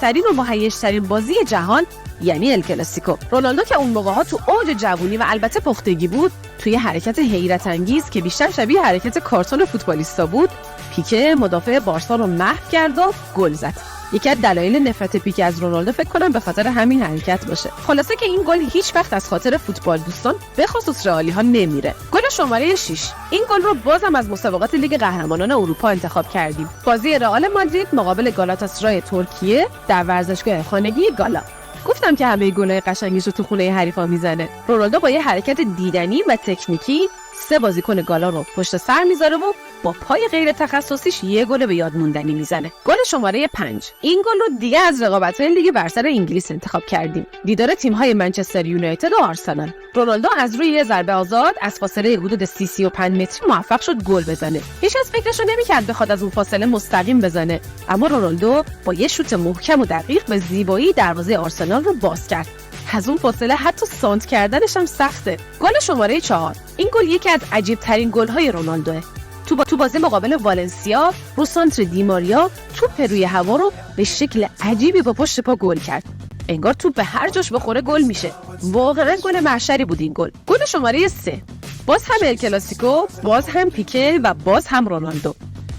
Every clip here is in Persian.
ترین و مهیج‌ترین بازی جهان یعنی ال کلاسیکو. رونالدو که اون موقع‌ها تو اوج جوونی و البته پختگی بود، توی حرکت حیرت انگیز که بیشتر شبیه حرکت کارتون فوتبالیستا بود، پیکه مدافع بارسا رو محو کرد و گل زد. یکی از دلایل نفرت پیکه از رونالدو فکر کنم به خاطر همین حرکت باشه. خلاصه که این گل هیچ وقت از خاطر فوتبال دوستان به خصوص رئالی ها نمیره. گل شماره 6، این گل رو بازم از مسابقات لیگ قهرمانان اروپا انتخاب کردیم. بازی رئال مادرید مقابل گالاتاسرای ترکیه در ورزشگاه خانگی گالا. گفتم که همه گلای قشنگیش رو تو خونه حریفا میزنه. رونالدو با یه حرکت دیدنی و تکنیکی 3 بازیکن گالا رو پشت سر میذاره و با پای غیر تخصصیش یه گل به یاد موندنی میزنه. گل شماره 5، این گل رو دیگه از رقابت‌های لیگ برتر انگلیس انتخاب کردیم. دیدار تیم‌های منچستر یونایتد و آرسنال. رونالدو از روی یه ضربه آزاد از فاصله حدود 35 متری موفق شد گل بزنه. هیچ کس فکرشو نمی‌کرد بخواد از اون فاصله مستقیم بزنه، اما رونالدو با یه شوت محکم و دقیق به زیبایی دروازه آرسنال رو باز کرد. از اون فاصله حتی سانت کردنش هم سخته. گل شماره 4، این گل یکی از عجیب‌ترین گل‌های رونالدوه. تو بازی مقابل والنسیا رو سانتر دیماریا توپ روی هوا رو به شکل عجیبی با پشت پا گل کرد. انگار توپ به هر جاش بخوره گل میشه. واقعا گل محشری بود این گل. گل شماره 3، باز هم ال کلاسیکو، باز هم پیکه و باز هم رونالدو.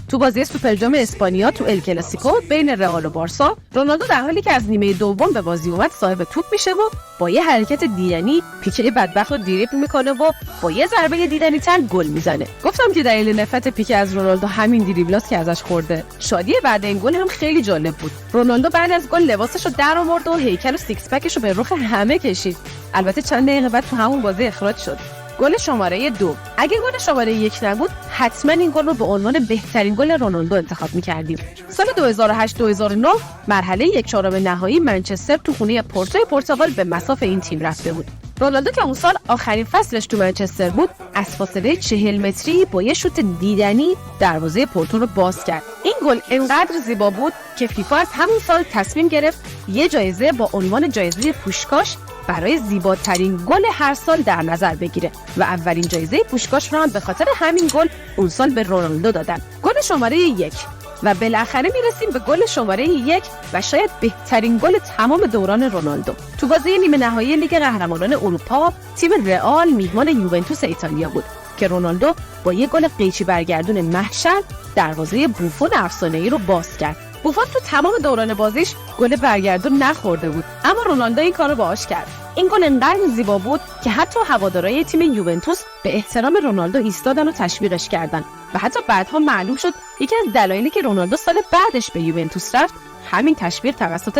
تو بازی سوپرجام اسپانیا تو ال کلاسیکو بین رئال و بارسا، رونالدو در حالی که از نیمه دوم به بازی اومد صاحب توپ میشه و با یه حرکت دیدنی پیکه بدبخت رو دریبل میکنه و با یه ضربه دیدنی تر گل میزنه. گفتم که دلیل نفرت پیکه از رونالدو همین دریبلاست که ازش خورده. شادی بعد این گل هم خیلی جالب بود. رونالدو بعد از گل لباسش رو در آورد و هیکل و سیکس پکش رو به رخ همه کشید. البته چند دقیقه بعد تو همون بازی اخراج شد. گل شماره 2، اگه گل شماره 1 نبود حتما این گل رو به عنوان بهترین گل رونالدو انتخاب می‌کردیم. سال 2008-2009 مرحله 1/4 نهایی منچستر تو خونه پورتوی پرتغال به مصاف این تیم رفته بود. رونالدو که اون سال آخرین فصلش تو منچستر بود، از فاصله 40 متری با یه شوت دیدنی دروازه پورتو رو باز کرد. این گل انقدر زیبا بود که فیفا از همون سال تصمیم گرفت یه جایزه با عنوان جایزه پوشکاش برای زیباترین گل هر سال در نظر بگیره و اولین جایزه پوشکاش رو هم به خاطر همین گل اون سال به رونالدو دادن. گل شماره 1 و بالاخره میرسیم به گل شماره 1 و شاید بهترین گل تمام دوران رونالدو. تو بازی نیمه نهایی لیگ قهرمانان اروپا تیم رئال میهمان یوونتوس ایتالیا بود که رونالدو با یه گل قیچی برگردون محشر دروازه بوفون افسانه‌ای رو باز کرد. بوفون تو تمام دوران بازیش گل برگردون نخورده بود، اما رونالدو این کارو باهاش کرد. این گل انقدر زیبا بود که حتی هوادارهای تیم یوونتوس به احترام رونالدو ایستادن و تشویقش کردن و حتی بعدها معلوم شد یکی از دلایلی که رونالدو سال بعدش به یوونتوس رفت همین تشویق توسط